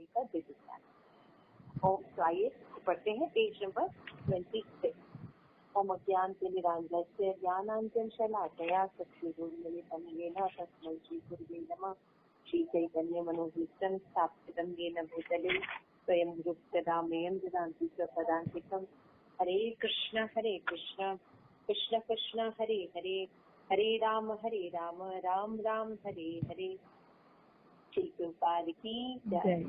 जी का दिव्य ज्ञान। और तो आइए पढ़ते हैं पेज नंबर 26। ओम अज्ञानतिमिरान्धस्य ज्ञानाञ्जनशलाकया चक्षुरुन्मिलितं तस्मै श्रीगुरुवे नमः। श्रीचैतन्यमनोभीष्टं स्थापितं येन भूतले स्वयं रूपकदामयं ददाति स्वपदान्तिकं। हरे कृष्ण कृष्ण कृष्ण हरे हरे, हरे राम राम राम हरे हरे। श्री प्रभुपाद की जय,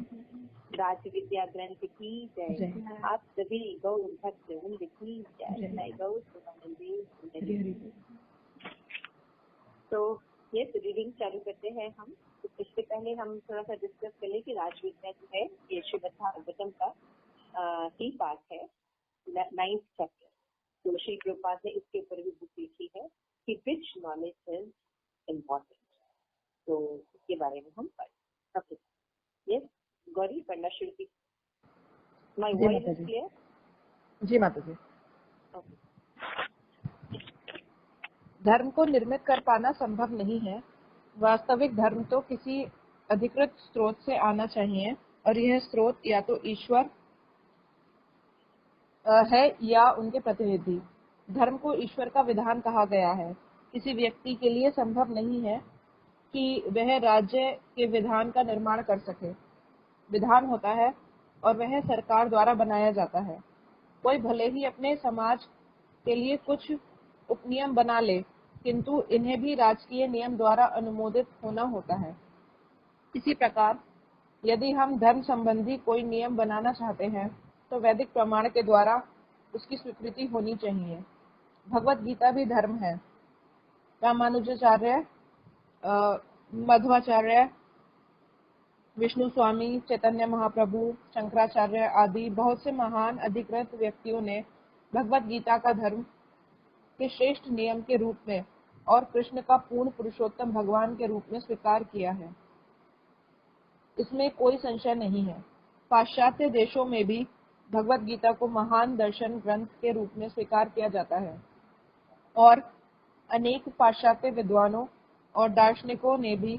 राज विद्या ग्रंथ की जय, आप सभी गौर भक्त वृंद की जय, गौर सुंदर। तो ये रीडिंग चालू करते हैं हम। तो इससे पहले हम थोड़ा सा डिस्कस कर ले कि राज विद्या जो है ये श्रीमद् भागवतम का ही पार्ट है, 9th चैप्टर। तो श्री प्रभुपाद ने इसके ऊपर भी बुक लिखी है कि विच नॉलेज इज इम्पोर्टेंट। तो इसके बारे में हम पढ़ें। यस गौरी, पढ़ना शुरू की। My voice is clear? जी माता जी। धर्म को निर्मित कर पाना संभव नहीं है। वास्तविक धर्म तो किसी अधिकृत स्रोत से आना चाहिए, और यह स्रोत या तो ईश्वर है या उनके प्रतिनिधि। धर्म को ईश्वर का विधान कहा गया है। किसी व्यक्ति के लिए संभव नहीं है कि वह राज्य के विधान का निर्माण कर सके। विधान होता है और वह सरकार द्वारा बनाया जाता है। कोई भले ही अपने समाज के लिए कुछ उपनियम बना ले, किंतु इन्हें भी राजकीय नियम द्वारा अनुमोदित होना होता है। इसी प्रकार यदि हम धर्म संबंधी कोई नियम बनाना चाहते हैं तो वैदिक प्रमाण के द्वारा उसकी स्वीकृति होनी चाहिए। भगवत गीता भी धर्म है। रामानुजाचार्य, मध्वाचार्य, विष्णु स्वामी, चैतन्य महाप्रभु, शंकराचार्य आदि बहुत से महान अधिकृत व्यक्तियों ने भगवत गीता का धर्म के श्रेष्ठ नियम के रूप में और कृष्ण का पूर्ण पुरुषोत्तम भगवान के रूप में स्वीकार किया है। इसमें कोई संशय नहीं है। पाश्चात्य देशों में भी भगवत गीता को महान दर्शन ग्रंथ के रूप में स्वीकार किया जाता है, और अनेक पाश्चात्य विद्वानों और दार्शनिकों ने भी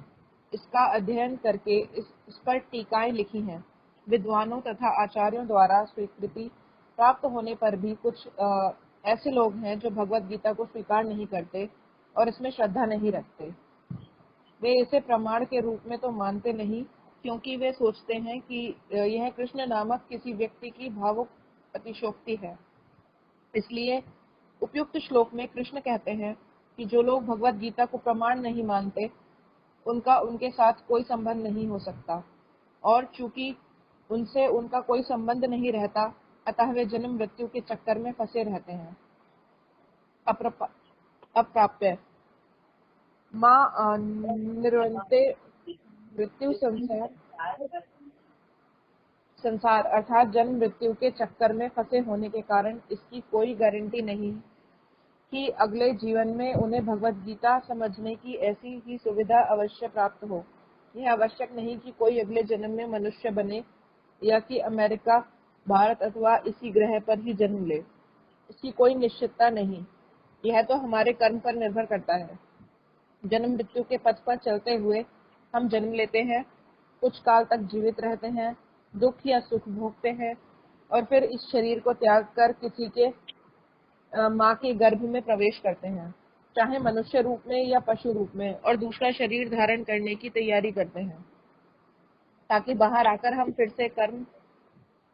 इसका अध्ययन करके इस पर टीकाएं लिखी हैं। विद्वानों तथा आचार्यों द्वारा स्वीकृति प्राप्त होने पर भी कुछ ऐसे लोग हैं जो भगवत गीता को स्वीकार नहीं करते और इसमें श्रद्धा नहीं रखते। वे इसे प्रमाण के रूप में तो मानते नहीं, क्योंकि वे सोचते हैं कि यह कृष्ण नामक किसी व्यक्ति की भावुक अतिशोक्ति है। इसलिए उपयुक्त श्लोक में कृष्ण कहते हैं कि जो लोग भगवत गीता को प्रमाण नहीं मानते उनका उनके साथ कोई संबंध नहीं हो सकता, और चूंकि उनसे उनका कोई संबंध नहीं रहता, अतः वे जन्म मृत्यु के चक्कर में फंसे रहते हैं। अप्राप्य मां निरंते मृत्यु संसार अर्थात जन्म मृत्यु के चक्कर में फंसे होने के कारण इसकी कोई गारंटी नहीं कि अगले जीवन में उन्हें भगवत गीता समझने की ऐसी ही सुविधा अवश्य प्राप्त हो। यह आवश्यक नहीं कि कोई अगले जन्म में मनुष्य बने या कि अमेरिका, भारत अथवा इसी ग्रह पर ही जन्म ले। इसकी कोई निश्चितता नहीं। यह तो हमारे कर्म पर निर्भर करता है। जन्म मृत्यु के पथ पर चलते हुए हम जन्म लेते हैं, कुछ काल तक जीवित रहते हैं, दुख या सुख भोगते हैं, और फिर इस शरीर को त्याग कर किसी के माँ के गर्भ में प्रवेश करते हैं, चाहे मनुष्य रूप में या पशु रूप में, और दूसरा शरीर धारण करने की तैयारी करते हैं ताकि बाहर आकर हम फिर से कर्म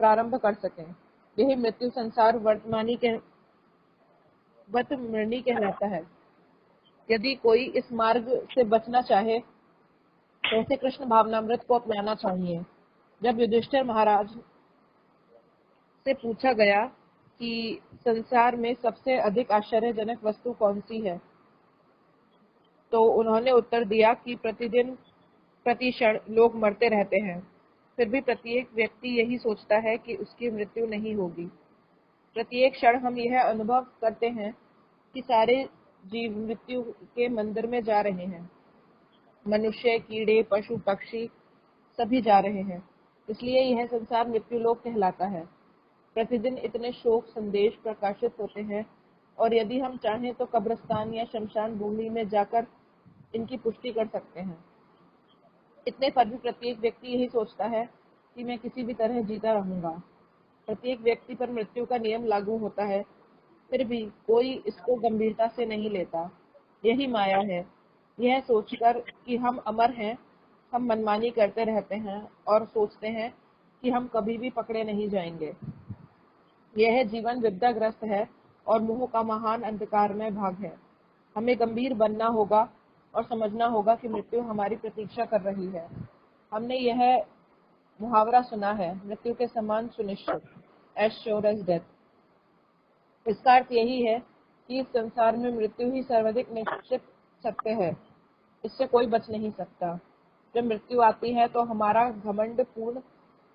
प्रारंभ कर सकें। यही मृत्यु संसार वर्तमानी कहलाता है। यदि कोई इस मार्ग से बचना चाहे तो उसे कृष्ण भावनामृत को अपनाना चाहिए। जब युधिष्ठिर महाराज से पूछा गया कि संसार में सबसे अधिक आश्चर्यजनक वस्तु कौन सी है, तो उन्होंने उत्तर दिया कि प्रतिदिन प्रति क्षण लोग मरते रहते हैं, फिर भी प्रत्येक व्यक्ति यही सोचता है कि उसकी मृत्यु नहीं होगी। प्रत्येक क्षण हम यह अनुभव करते हैं कि सारे जीव मृत्यु के मंदिर में जा रहे हैं। मनुष्य, कीड़े, पशु, पक्षी सभी जा रहे हैं। इसलिए यह संसार मृत्यु लोक कहलाता है। प्रतिदिन इतने शोक संदेश प्रकाशित होते हैं, और यदि हम चाहें तो कब्रिस्तान या शमशान भूमि में जाकर इनकी पुष्टि कर सकते हैं। इतने पर भी प्रत्येक व्यक्ति यही सोचता है कि मैं किसी भी तरह जीता रहूंगा। प्रत्येक व्यक्ति पर मृत्यु का नियम लागू होता है, फिर भी कोई इसको गंभीरता से नहीं लेता। यही माया है। यह सोचकर कि हम अमर हैं, हम मनमानी करते रहते हैं और सोचते हैं कि हम कभी भी पकड़े नहीं जाएंगे। यह जीवन विद्याग्रस्त है और मोह का महान अंधकारमय भाग है। हमें गंभीर बनना होगा और समझना होगा कि मृत्यु हमारी प्रतीक्षा कर रही है। हमने यह मुहावरा सुना है, मृत्यु के समान सुनिश्चित, एज श्योर एज डेथ। इसका अर्थ यही है कि इस संसार में मृत्यु ही सर्वाधिक निश्चित सत्य है। इससे कोई बच नहीं सकता। जब मृत्यु आती है तो हमारा घमंड पूर्ण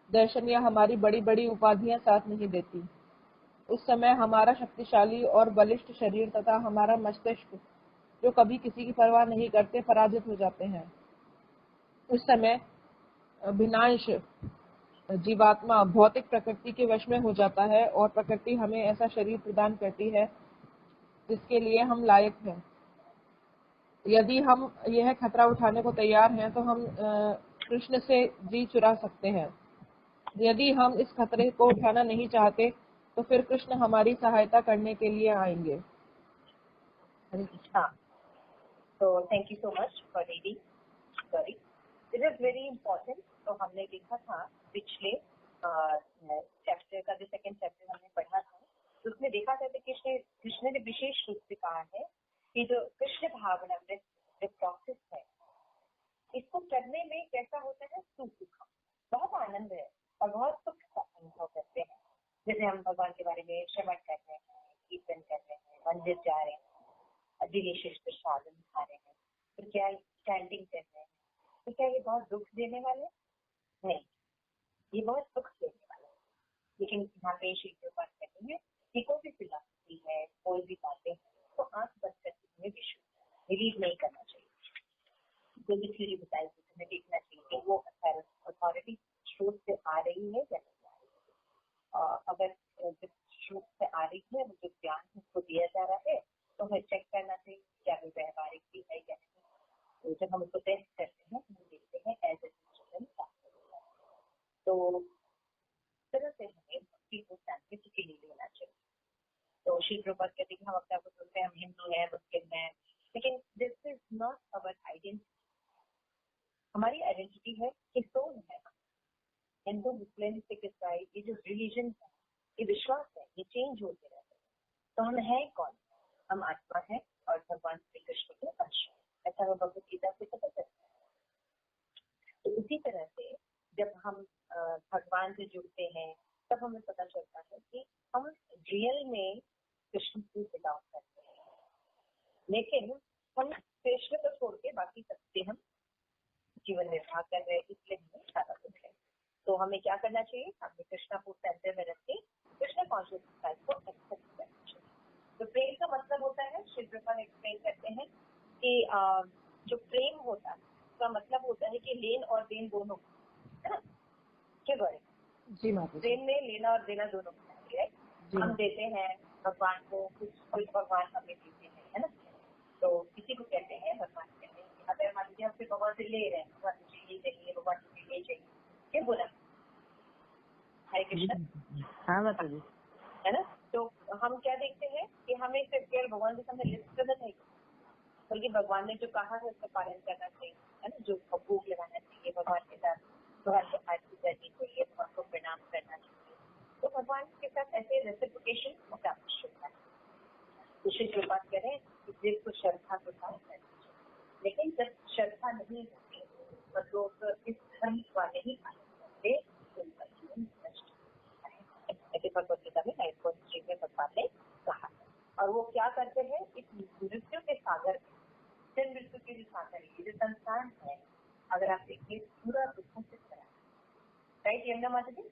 दर्शन या हमारी बड़ी बड़ी उपाधियां साथ नहीं देती। उस समय हमारा शक्तिशाली और बलिष्ठ शरीर तथा हमारा मस्तिष्क, जो कभी किसी की परवाह नहीं करते, पराजित हो जाते हैं। उस समय विनाश जीवात्मा भौतिक प्रकृति के वश में हो जाता है और प्रकृति हमें ऐसा शरीर प्रदान करती है जिसके लिए हम लायक हैं। यदि हम यह खतरा उठाने को तैयार हैं तो हम कृष्ण से जी चुरा सकते हैं। यदि हम इस खतरे को उठाना नहीं चाहते तो फिर कृष्ण हमारी सहायता करने के लिए आएंगे। हरे कृष्ण। हाँ, तो thank you so much for reading. Sorry, this is very important. तो हमने देखा था पिछले चैप्टर का, जो सेकंड चैप्टर हमने पढ़ा था, तो उसमें देखा था कि कृष्ण ने विशेष रूप से कहा है कि जो कृष्ण भावना जो प्रोसेस है, इसको करने में कैसा होता है, सुख, बहुत आनंद है और बहुत सुख का अनुभव करते हैं। जैसे हम भगवान के बारे में श्रवण कर रहे हैं, कीर्तन कर रहे हैं, मंदिर जा रहे हैं, डिलीशियस प्रसाद खा रहे हैं, तो क्या चैंटिंग कर रहे हैं, तो क्या ये बहुत दुख देने वाले? नहीं, ये बहुत सुख देने वाले। लेकिन यहाँ पे श्री बात कहते हैं कि कोई भी फिलॉसफी है, कोई भी बातें हैं, तो आंख बंद करके तुम्हें बिलीव नहीं करना चाहिए। कोई भी थ्योरी बताई तो तुम्हें देखना चाहिए कि वो अथॉरिटी स्रोत से आ रही है या नहीं आ रही है। अगर जिस स्रोत से आ रही है, वो जो ज्ञान उसको दिया जा रहा है, तो हमें चेक करना चाहिए क्या वो व्यवहारिक भी है या नहीं। तो जब हम उसको टेस्ट करते हैं, हम देखते हैं एज ए स्टूडेंट। तो तरह से हमें भक्ति को साइंटिफिकली लेना चाहिए। तो श्री प्रभुपाद कहते हैं हम अपने आप को सोचते हैं हम हिंदू हैं, मुस्लिम हैं, लेकिन this is not our identity. हमारी आइडेंटिटी है कि सोल है। हिंदू, मुस्लिम, सिख, ईसाई, ये जो रिलीजन है, ये विश्वास है, ये चेंज होते रहते हैं। तो हम हैं कौन? हम आत्मा है और भगवान श्री कृष्ण के अंश है। ऐसा हमें भगवत गीता से पता चलता है। तो उसी तरह से जब हम भगवान से जुड़ते हैं, तब हमें पता चलता है कि हम रियल में कृष्ण को बिलोंग करते हैं। लेकिन हम कृष्ण को छोड़ के बाकी सबसे हम जीवन निर्वाह कर रहे हैं, इसलिए हमें सारा दुख है। तो हमें क्या करना चाहिए? हमें कृष्णा को सेंटर में रख के कृष्ण कॉन्शियसनेस को एक्सेप्ट करना चाहिए। तो प्रेम का मतलब होता है, श्री प्रभुपाद एक्सप्लेन करते हैं कि जो प्रेम होता है उसका मतलब होता है कि लेन और देन दोनों, है ना? क्या गौरी? जी माता। प्रेम में लेना और देना दोनों होता है। हम देते हैं भगवान को कुछ भगवान हमें देते हैं, है ना? तो किसी को कहते हैं भगवान कहते हैं, अगर मान लीजिए हम भगवान से ले रहे हैं, भगवान मुझे ये चाहिए, भगवान मुझे ये चाहिए, क्या बोला? हरे कृष्ण। हाँ माता जी, है ना? तो हम क्या देखते हैं कि हमें सिर्फ केवल भगवान के सामने लिस्ट करना चाहिए, बल्कि भगवान ने जो कहा है उसका पालन करना चाहिए, है ना? जो भोग लगाना चाहिए भगवान के साथ, भगवान को आरती करनी चाहिए, भगवान को प्रणाम करना चाहिए। तो भगवान के साथ ऐसे रेसिप्रोकेशन एस्टैब्लिश होता है। तो श्री प्रभुपाद कह रहे हैं कि जिसको श्रद्धा के साथ करना चाहिए। लेकिन जब श्रद्धा नहीं होती तो लोग इस धर्म का नहीं पालन करते, उनका जीवन नष्ट होता है। ऐसे भगवत गीता में 9.3 में भगवान ने कहा। और वो क्या करते हैं? इस मृत्यु के सागर में, फिर मृत्यु के सागर, ये जो संसार है, अगर आप देखिए पूरा दुखों से भरा है, राइट यमुना माता जी?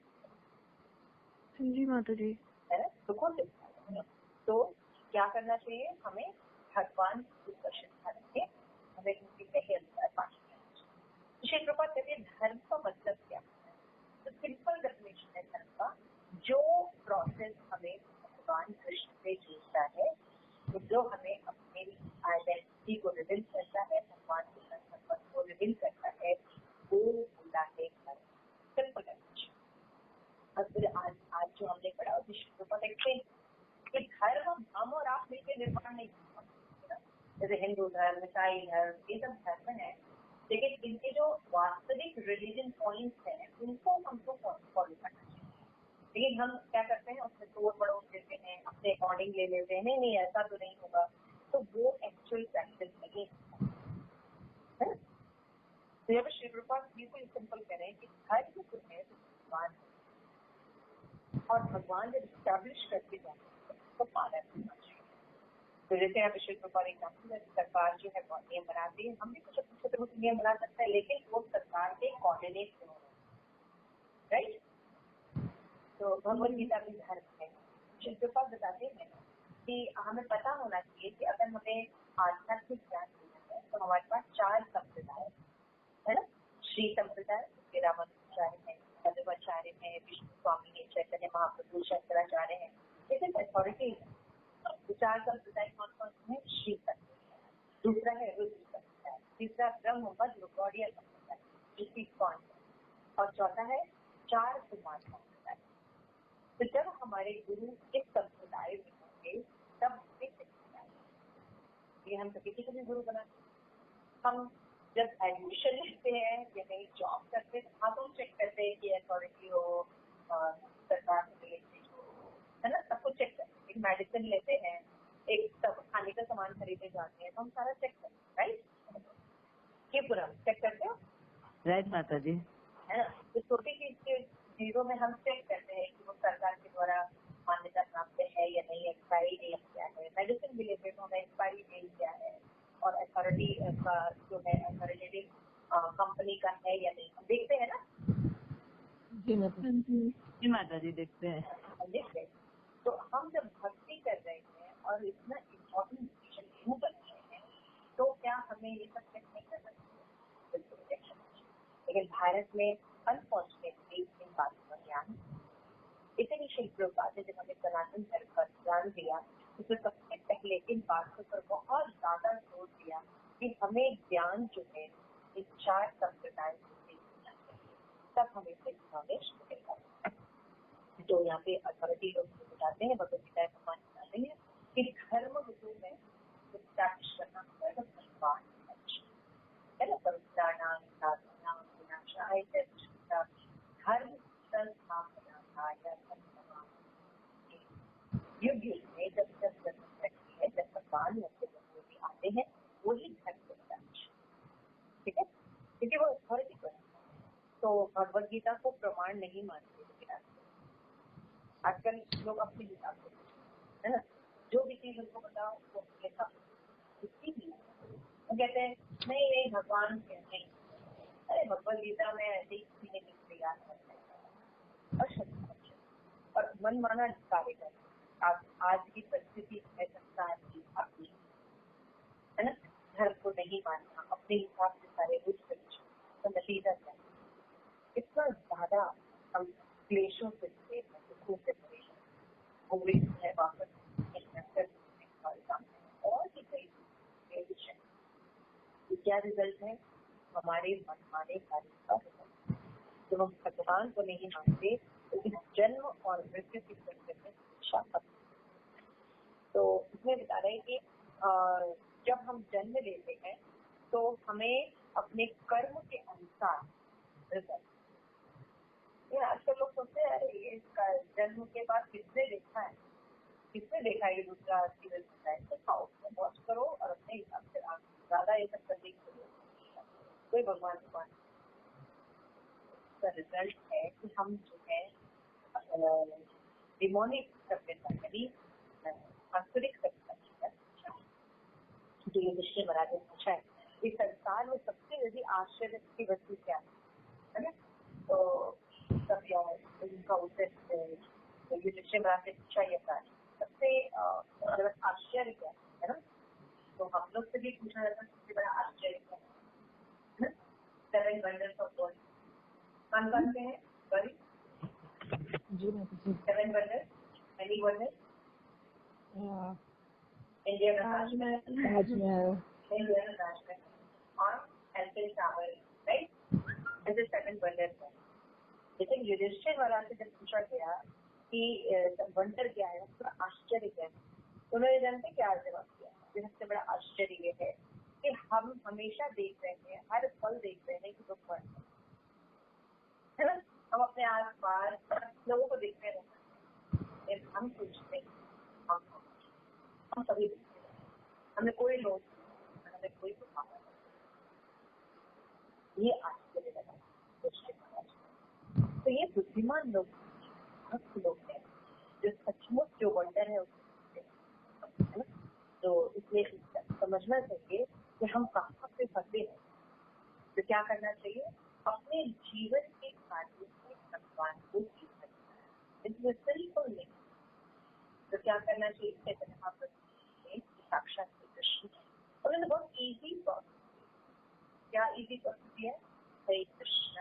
जी माता जी, है ना? दुखों से भरा है। तो क्या करना चाहिए? हमें भगवान की श्रद्धा रखें, हमें उनके कहे अनुसार पालन करना चाहिए। श्री प्रभुपाद कहते हैं धर्म का मतलब क्या है? तो सिंपल डेफिनेशन है धर्म का, जो प्रोसेस हमें भगवान कृष्ण से जोड़ता है, जो हमें अपने आइडेंटिटी को रिवील करता है, भगवान के संबंध को रिवील करता है, वो होता है धर्म। Simple definition. रूपा देखते हैं कि धर्म हम और आप मिलकर निर्माण नहीं कर सकते, जैसे हिंदू धर्म, ईसाई धर्म, ये सब धर्म है, लेकिन इनके जो वास्तविक रिलीजन पॉइंट्स हैं उनको हमको फॉलो करना चाहिए। लेकिन हम क्या करते हैं, उसमें तोड़ मड़ोड़ देते हैं, अपने अकॉर्डिंग ले लेते हैं, नहीं नहीं ऐसा तो नहीं होगा, तो वो एक्चुअल प्रैक्टिस नहीं है। तो यहाँ पे श्री रूपा बिल्कुल सिंपल कह रहे हैं कि धर्म जो है भगवान है, और भगवान जब स्टैब्लिश करके जाते हैं तो पालन करना चाहिए। तो जैसे यहाँ पे श्री रूपा ने कहा सरकार जो है बहुत नियम बनाती है, हम भी कुछ छोटे मोटे नियम बना सकते हैं, लेकिन वो सरकार के कोऑर्डिनेट में होना, राइट। तो भगवद गीता भी धर्म है। श्री रूपा बताते हैं कि हमें पता होना चाहिए कि अगर हमें आध्यात्मिक ज्ञान लेना है तो हमारे पास 4 संप्रदाय है ना, श्री संप्रदाय, उसके रामानुजाचार्य है, मध्वाचार्य है, विष्णु स्वामी है, चैतन्य महाप्रभु, शंकराचार्य है, इसे अथॉरिटी है। तो 4 संप्रदाय कौन कौन से हैं? श्री संप्रदाय, दूसरा है रुद्र संप्रदाय, तीसरा ब्रह्म मध्व गौड़ीय संप्रदाय, जिसकी कौन, और चौथा है 4 कुमार संप्रदाय। तो जब हमारे गुरु इस संप्रदाय में होंगे तब हमें सीखना है। ये हम तो किसी को भी गुरु बनाते हैं। हम जब एडमिशन लेते हैं या कहीं जॉब करते हैं तो हम चेक करते हैं कि अथॉरिटी हो, सरकार से रिलेटेड हो, है ना, सब कुछ चेक करते हैं। एक मेडिसिन लेते हैं, एक सब खाने का सामान खरीदने जाते हैं तो हम सारा चेक करते हैं, राइट। ये पूरा चेक करते हो, राइट माता जी। है ना। तो छोटी चीजों में हम चेक करते हैं कि वो सरकार के द्वारा मान्यता प्राप्त है या नहीं, एक्सपायरी डेट क्या है, मेडिसिन भी लेते हैं तो हमें एक्सपायरी डेट क्या है, और अथॉरिटी का जो है अथॉरिटेटिव कंपनी का है या नहीं, हम देखते हैं ना। जी माता जी देखते हैं। हम देखते हैं। तो हम जब भक्ति कर रहे हैं और इतना इम्पोर्टेंट डिसीजन क्यों कर रहे हैं, तो क्या हमें ये सब चेक नहीं करना चाहिए? लेकिन भारत में अनफॉर्चुनेटली इन बातों का ज्ञान, इतनी शिल्प बातें जब हमें सनातन धर्म का ज्ञान दिया, उसमें सबसे पहले इन बातों पर बहुत ज्यादा जोर दिया कि हमें ज्ञान जो है इन 4 संप्रदाय से मिलना चाहिए, तब हमें इससे नॉलेज मिलेगा। तो यहाँ पे अथॉरिटी लोग बताते हैं, भगवद गीता भगवान बताते हैं कि धर्म विषय में स्टैब्लिश करना होगा भगवान है ना, पवित्राणाम साधनानाम विनाशाय च धर्म संस्थापनाय युग युग में जब जब जन्म करती है, जब भगवान भी आते हैं वही धर्म बनता है, ठीक है, क्योंकि वो अथॉरिटी पर। तो भगवद गीता को प्रमाण नहीं मानते आजकल लोग अपने हिसाब से, है ना, जो भी चीज उनको बताओ वो अपने हिसाब से वो कहते हैं नहीं नहीं भगवान नहीं, अरे भगवद गीता में ऐसे ही किसी ने लिख दिया है और मन माना कार्य कर। आज की परिस्थिति है संसार की आपकी, है ना, धर्म को नहीं मानना, अपने हिसाब से सारे कुछ तो नतीजा क्या, इतना ज्यादा हम क्लेशों से भरे हैं, दुखों से भरे हैं, उम्मीद है वापस और भी कई विषय। क्या रिजल्ट है? हमारे मनमाने कार्य का रिजल्ट। जब हम भगवान को नहीं मानते तो इस जन्म और मृत्यु की चक्कर में शिक्षा करते। तो इसमें बता रहे हैं कि जब हम जन्म लेते हैं तो हमें अपने कर्म के अनुसार रिजल्ट। आजकल लोग सोचते हैं अरे ये जन्म के बाद किसने देखा है, किसने देखा ये दूसरा सीरियल होता है, तो खाओ वॉच करो और अपने हिसाब से ज्यादा ये सब करने की कोई भगवान भगवान का रिजल्ट है कि हम जो है डिमोनिक सभ्यता यानी आंतरिक सभ्यता। जो ये विषय महाराज ने पूछा है, इस संसार में सबसे यदि आश्चर्य की वस्तु क्या है ना, तो सब उनका उत्तर ये विषय महाराज ने पूछा ये सबसे आश्चर्य क्या है ना, तो हम लोग से भी पूछा जाता है सबसे बड़ा आश्चर्य क्या है, 7 wonders of God कौन कौन से हैं? Sorry 7 wonders, many wonders, Indian Taj Mahal और एल्फिल टावर, राइट, ऐसे 7 wonders हैं। लेकिन युधिष्ठिर महाराज से जब पूछा गया कि वंडर क्या है, थोड़ा आश्चर्य क्या है, उन्होंने जानते क्या जवाब दिया? जो सबसे बड़ा आश्चर्य ये है कि हम हमेशा देख रहे हैं, हर पल देख रहे हैं कि भगवान है ना, हम अपने आस पास लोगों को देखते रहते हैं, हम सोचते हैं हम सभी देखते हैं, हमें कोई लोग, हमें कोई प्रभाव नहीं, ये आश्चर्य लगा सोचने का। तो ये बुद्धिमान लोग, भक्त लोग हैं जो सचमुच जो वंडर है उसको, है ना। तो इसलिए समझना चाहिए कि हम कहाँ पे फंसे हैं। तो क्या करना चाहिए? अपने जीवन के कार्यों में भगवान को जीवन इसमें बिल्कुल नहीं। तो क्या करना चाहिए? चैतन्य महाप्रभु ने साक्षात श्री कृष्ण उन्होंने बहुत इजी प्रोसेस, क्या इजी प्रोसेस दिया? हरे कृष्ण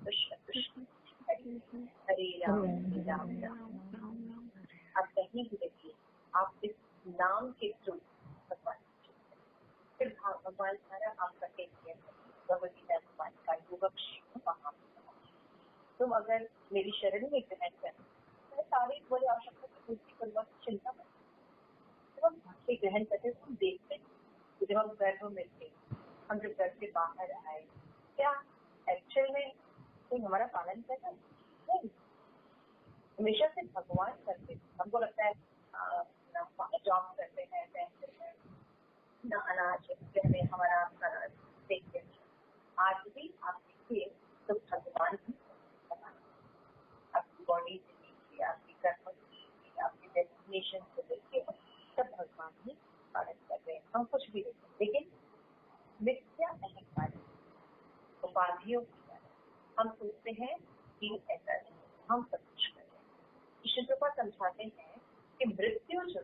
कृष्ण कृष्ण हरे राम राम राम। आप कहीं भी देखिए, आप इस नाम के थ्रू भगवान फिर भगवान सारा आपका टेक केयर भगवदगीता भगवान का योगक्षेम वहां। तुम अगर मेरी शरण में ग्रहण करें तो सारी बड़ी आवश्यकता की पूर्ति करवा चिंता मत, जब हम भाग्य ग्रहण करते तो हम देखते हैं, जब हम घर में मिलते, हम जब घर से बाहर आए, क्या एक्चुअल में कोई हमारा पालन करता नहीं, हमेशा से भगवान करते। हमको लगता है जॉब करते हैं, ना अनाज हमें हमारा अनाज देखते हैं। आज भी आप देखिए तो भगवान भी आपकी बॉडी से देखिए, आपकी कर्म से देखिए, आपके डेस्टिनेशन से देखिए, सब भगवान ही पालन कर रहे हैं। हम कुछ भी देखते, लेकिन मिथ्या अहंकार उपाधियों की हम सोचते हैं कि ऐसा नहीं, हम सब कुछ कर रहे हैं। कृष्ण कृपा समझाते हैं कि मृत्यु जो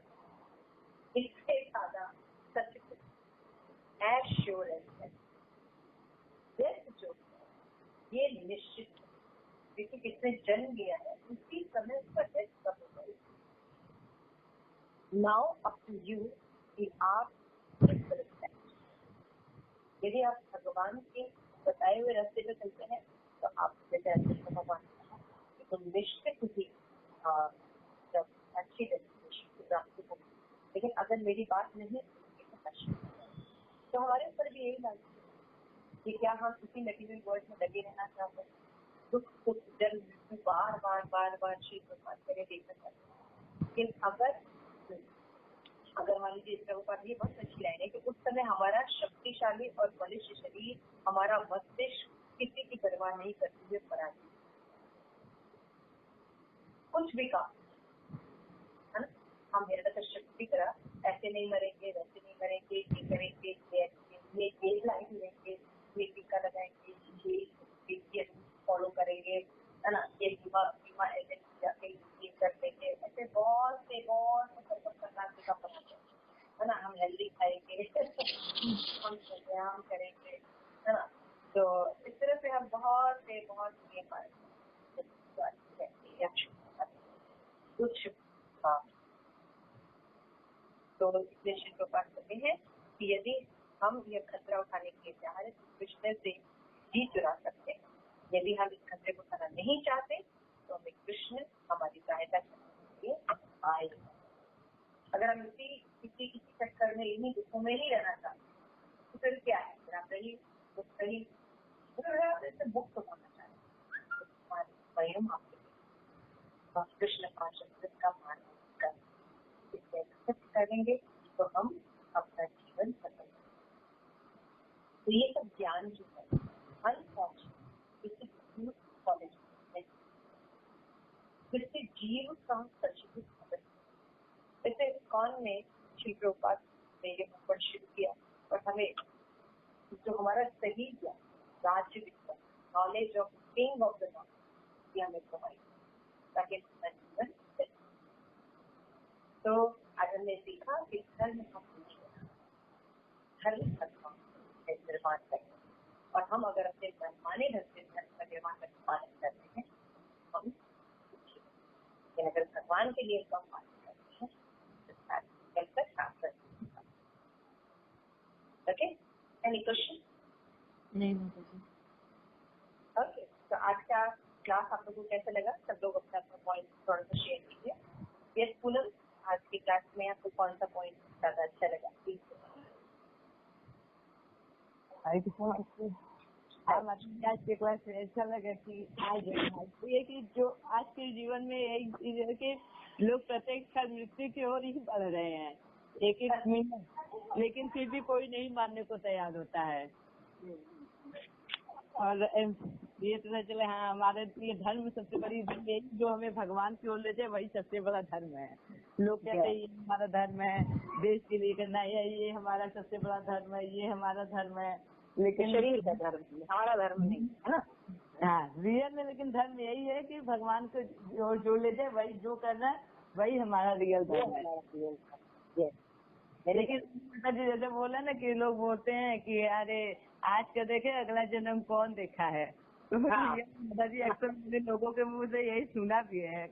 इससे ज्यादा सत्य एज श्योर एज डेथ जो ये निश्चित है, क्योंकि किसने जन्म लिया है उसी समय उसका डेथ कब होगा। नाउ अप टू यू कि आप यदि आप भगवान के बताए हुए रास्ते पे चलते हैं तो आप भगवान तो निश्चित ही जब अच्छी डेस्टिनेशन की प्राप्ति होगी। लेकिन अगर मेरी बात नहीं तो हमारे ऊपर भी यही लागू है कि क्या हम इसी मटेरियल वर्ल्ड में लगे रहना चाहते हैं, दुख सुख जन्म मृत्यु बार बार बार बार श्री भगवान करे देखना चाहते हैं। लेकिन अगर मान लीजिए इस प्रभुपाद ये बहुत अच्छी लाइन है कि उस समय हमारा शक्तिशाली और बलिष्ठ शरीर, हमारा मस्तिष्क किसी की परवाह नहीं करते हुए पराजित, कुछ भी काम है ना, हम मेरा तो शक्ति करा, ऐसे नहीं मरेंगे, वैसे नहीं मरेंगे, ये करेंगे, ये लाइन लेंगे, ये टीका लगाएंगे, ये फॉलो करेंगे, है ना, ये बीमा एजेंसी जाके ये कर लेंगे, ऐसे बहुत से प्रकार के काम है ना, हम हेल्दी खाएंगे, हम व्यायाम करेंगे, है ना। तो इस तरह से हम बहुत कुछ तो इसलिए श्री प्रभुपाद कहते हैं कि यदि हम यह खतरा उठाने के लिए चाह रहे तो कृष्ण से जी चुरा सकते हैं। यदि हम इस खतरे को उठाना नहीं चाहते तो हमें कृष्ण हमारी सहायता करने के लिए आए। अगर हम किसी चक्कर में इन्हीं दुखों में ही रहना चाहते तो फिर क्या है, फिर आप रही मुक्त होना चाहते स्वयं आपके कृष्ण पार्षद का मान करेंगे तो हम अपना जीवन खत्म। तो ये सब ज्ञान जो है कॉलेज जिससे जीव का सचमुच खबर। जैसे कौन ने श्री प्रभुपाद ने ये ऊपर शुरू किया और हमें जो हमारा सही ज्ञान, राज्य विद्या, knowledge of king of the knowledge ये हमें प्रोवाइड ताकि हमारा जीवन। तो आज हमने सीखा कि धर्म निर्माण करें और हम अगर अपने मनमाने ढंग से धर्म का निर्माण करके पालन करते हैं हम, अगर भगवान के लिए कम पालन करते हैं। Okay, any question? नहीं माता जी। ओके, तो आज का क्लास आप लोगों को कैसा लगा? सब लोग अपना अपना पॉइंट थोड़ा सा शेयर कीजिए। यस पूनम, आज की क्लास में आपको कौन सा पॉइंट ज्यादा अच्छा लगा? प्लीज। आज के क्लास में अच्छा लगा कि आज ये कि जो आज के जीवन में यही चीज है कि लोग प्रत्येक साल मृत्यु की ओर ही बढ़ रहे हैं, एक एक मिनट, लेकिन फिर भी कोई नहीं मानने को तैयार होता है। और ये पता चले हाँ हमारे ये धर्म सबसे बड़ी जो हमें भगवान की ओर ले जाए वही सबसे बड़ा धर्म है। लोग कहते हैं ये हमारा धर्म है, देश के लिए करना है, ये हमारा सबसे बड़ा धर्म है, ये हमारा धर्म है, लेकिन शरीर का धर्म, हमारा धर्म नहीं है ना। हाँ रियल में, लेकिन धर्म यही है कि भगवान को जो ले जाए वही जो करना है वही हमारा रियल धर्म है। लेकिन जी जैसे बोला ना कि लोग बोलते हैं कि अरे आज का देखे अगला जन्म कौन देखा है, तो दादाजी अक्सर मैंने लोगों के मुंह से यही सुना भी है।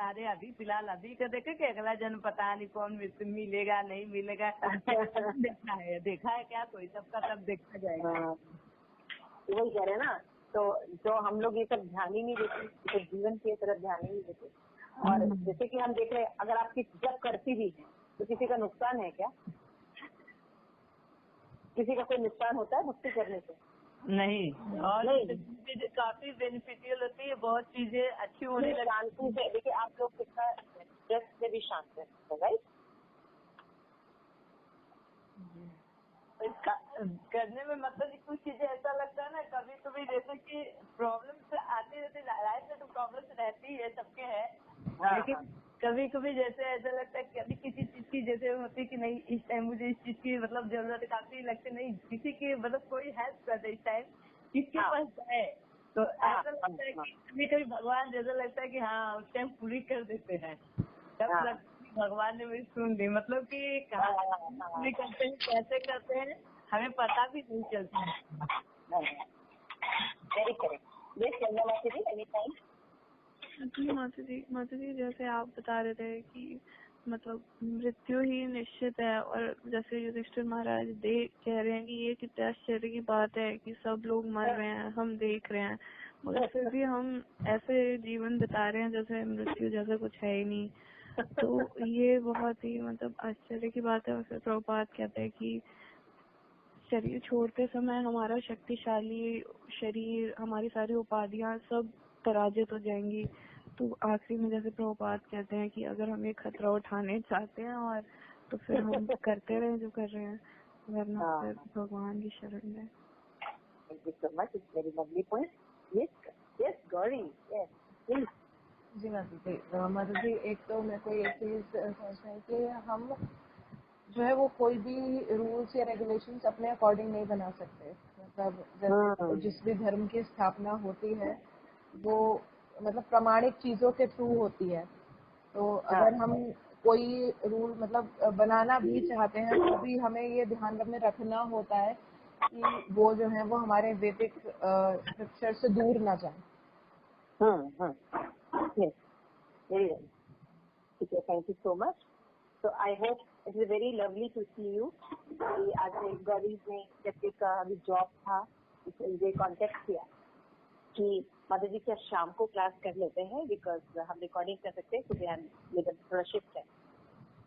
अरे अभी फिलहाल अभी का देखे कि अगला जन्म पता नहीं कौन मिलेगा नहीं मिलेगा। देखा है क्या कोई, सबका तब देखा जाएगा। वही कह रहे ना, तो जो हम लोग ये सब ध्यान ही नहीं देते, तो जीवन की तरफ ध्यान ही नहीं देते। और जैसे कि हम देख रहे हैं, अगर आपकी जब करती भी है तो किसी का नुकसान है क्या? किसी का कोई नुकसान होता है भक्ति करने से? नहीं। और नहीं। काफी बेनिफिशियल होती है, बहुत चीजें अच्छी होने लगती। शांति से देखिए, आप लोग कितना स्ट्रेस से भी शांत रहते हैं, राइट? करने में मतलब कुछ चीजें ऐसा लगता है ना, कभी कभी जैसे कि प्रॉब्लम्स आती रहती, लाइफ में तो प्रॉब्लम्स रहती है, सबके है। लेकिन कभी कभी जैसे ऐसा लगता है कि अभी किसी चीज की जैसे होती कि नहीं इस टाइम मुझे इस चीज की मतलब जरूरत है, काफी लगती नहीं किसी की मतलब कोई हेल्प कर दे इस टाइम किसके पास है, तो ऐसा लगता है कि कभी कभी भगवान जैसा लगता है कि हाँ उस टाइम पूरी कर देते हैं, तब लगता है भगवान ने मेरी सुन ली। मतलब कि पूरी करते हैं, कैसे करते हैं हमें पता भी नहीं चलता है। Very correct. ये चंदा माता जी एनी टाइम। जी माता जी जैसे आप बता रहे थे कि मतलब मृत्यु ही निश्चित है, और जैसे युधिष्ठिर महाराज कह रहे हैं कि ये कितने आश्चर्य की बात है कि सब लोग मर रहे हैं, हम देख रहे हैं, मगर फिर भी हम ऐसे जीवन बिता रहे हैं जैसे मृत्यु जैसा कुछ है ही नहीं। तो ये बहुत ही मतलब आश्चर्य की बात है। और फिर प्रभुपाद कहते हैं कि शरीर छोड़ते समय हमारा शक्तिशाली शरीर, हमारी सारी उपाधियां सब पराजित हो जाएंगी। तो आखिरी में जैसे प्रभुपाद कहते हैं कि अगर हम ये खतरा उठाने चाहते हैं और तो फिर हम करते रहे जो कर रहे हैं, वरना फिर भगवान की शरण में। Thank you so much, it's very lovely point. Yes Gauri, yes please. जी माता जी एक तो मेरे को ये चीज समझना है कि हम जो है वो कोई भी रूल्स या रेगुलेशंस अपने अकॉर्डिंग नहीं बना सकते। मतलब जैसे जिस भी धर्म की स्थापना होती है वो मतलब प्रमाणिक चीजों के थ्रू होती है। तो अगर हम कोई रूल मतलब बनाना भी चाहते हैं तो भी हमें ये ध्यान में रखना होता है कि वो जो है वो हमारे वैदिक स्क्रिप्चर से दूर ना जाए। Thank you so much. So I hope it is very lovely to see you. आज गौरी ने जब एक अभी जॉब था मुझे कॉन्टेक्ट किया कि माता जी क्या शाम को क्लास कर लेते हैं, बिकॉज हम रिकॉर्डिंग कर सकते हैं, सुबह मेरा थोड़ा शिफ्ट है।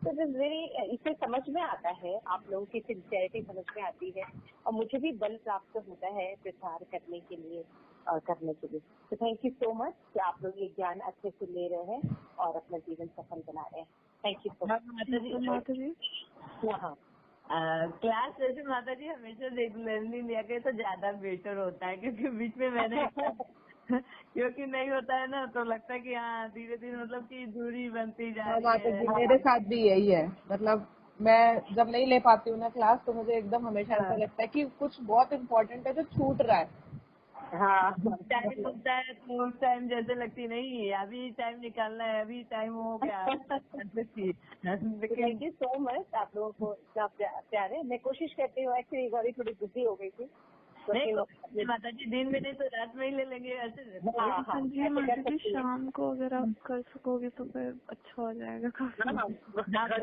तो इट इज वेरी, इससे समझ में आता है, आप लोगों की सिंसियरिटी समझ में आती है और मुझे भी बल प्राप्त होता है प्रचार करने के लिए और करने के लिए। तो थैंक यू सो मच कि आप लोग ये ज्ञान अच्छे से ले रहे हैं और अपना जीवन सफल बना रहे हैं। थैंक यू सो मच माता जी। हाँ क्लास जैसे माता जी हमेशा रेगुलरली लिया गया तो ज्यादा बेटर होता है, क्योंकि बीच में मैंने क्योंकि नहीं होता है ना तो लगता है कि हाँ धीरे धीरे मतलब कि दूरी बनती जा रही माता है। जी मेरे साथ भी यही है। मतलब मैं जब नहीं ले पाती हूँ ना क्लास तो मुझे एकदम हमेशा ऐसा लगता है कि कुछ बहुत इम्पोर्टेंट है जो छूट रहा है। हाँ टाइम होता है तो उस टाइम जैसे लगती नहीं अभी टाइम निकालना है, अभी टाइम हो गया। थैंक यू सो मच आप लोगों को इतना प्यार है। मैं कोशिश करती हूँ, एक्चुअली गौरी थोड़ी बिजी हो गई थी नहीं माता जी दिन में नहीं तो रात में ही ले लेंगे ऐसे। हाँ जी माता जी, शाम को अगर आप कर सकोगे तो फिर अच्छा हो जाएगा काफी। माता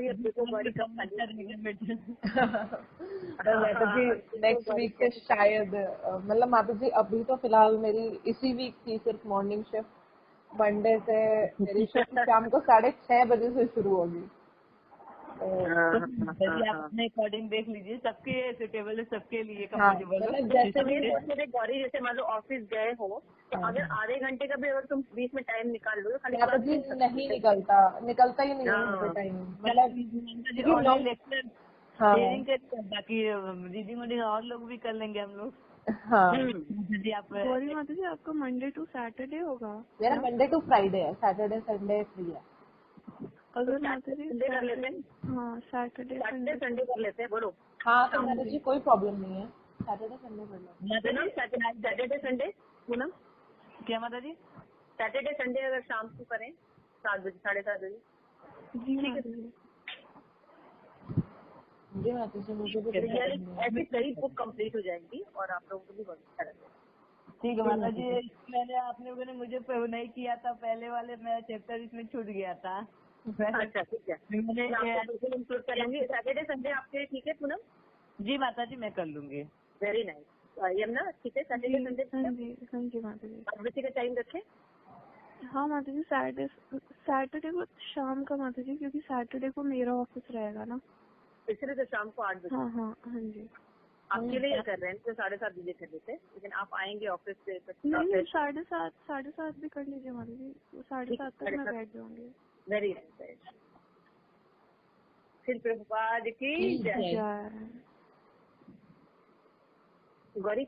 जी नेक्स्ट वीक से शायद मतलब माता जी अभी तो फिलहाल मेरी इसी वीक थी सिर्फ मॉर्निंग शिफ्ट। मंडे से मेरी शिफ्ट शाम को 6:30 बजे से शुरू होगी। आप अपने अकॉर्डिंग देख लीजिए, सबके सुटेबल है, सबके लिए कंफर्टेबल है। जैसे गौरी जैसे मान लो ऑफिस गए हो तो अगर आधे घंटे का भी अगर तुम बीच में टाइम निकाल लो खाली माता जी नहीं निकलता ही नहीं है टाइम। मतलब लेक्चर बाकी रीडिंग वोडिंग और लोग भी कर लेंगे हम लोग। हाँ जी आप गौरी माता जी आपका मंडे टू सैटरडे होगा? मेरा मंडे टू फ्राइडे है, सैटरडे संडे फ्री है। अगर माता जी संडे कर लेते हैं। हाँ सैटरडे संडे कर लेते हैं। बोलो हाँ तो माता जी कोई प्रॉब्लम नहीं है, सैटरडे संडे कर लो। सैटरडे संडे पूनम क्या माता जी? सैटरडे संडे अगर शाम को करें 7 बजे 7:30 बजे। जी माता जी। जी माता जी मुझे भी ऐसी कई बुक कंप्लीट हो जाएंगी और आप लोगों को भी बहुत अच्छा लगेगा। ठीक है माता जी। मैंने आप लोगों ने मुझे नहीं किया था पहले वाले, मेरा चैप्टर इसमें छूट गया था। अच्छा ठीक है, बिल्कुल इंक्लूड करेंगे। सैटरडे संडे आपके ठीक है पूनम? जी माता जी मैं कर लूंगी। वेरी नाइस यमुना, ठीक है सैटरडे संडे। हाँ जी माता जी। 8 बजे का टाइम रखें। हाँ माता जी सैटरडे को शाम का माता जी, क्योंकि सैटरडे को मेरा ऑफिस रहेगा ना, इसलिए तो शाम को 8 बजे। हाँ जी। आपके लिए कर रहे हैं तो 7:30 बजे कर देते हैं, लेकिन आप आएंगे ऑफिस से नहीं 7:30 भी कर लीजिए माता जी, 7:30 तक मैं बैठ जाऊंगी। Very nice. फिर प्रभुपाद की जय। जय। गौरी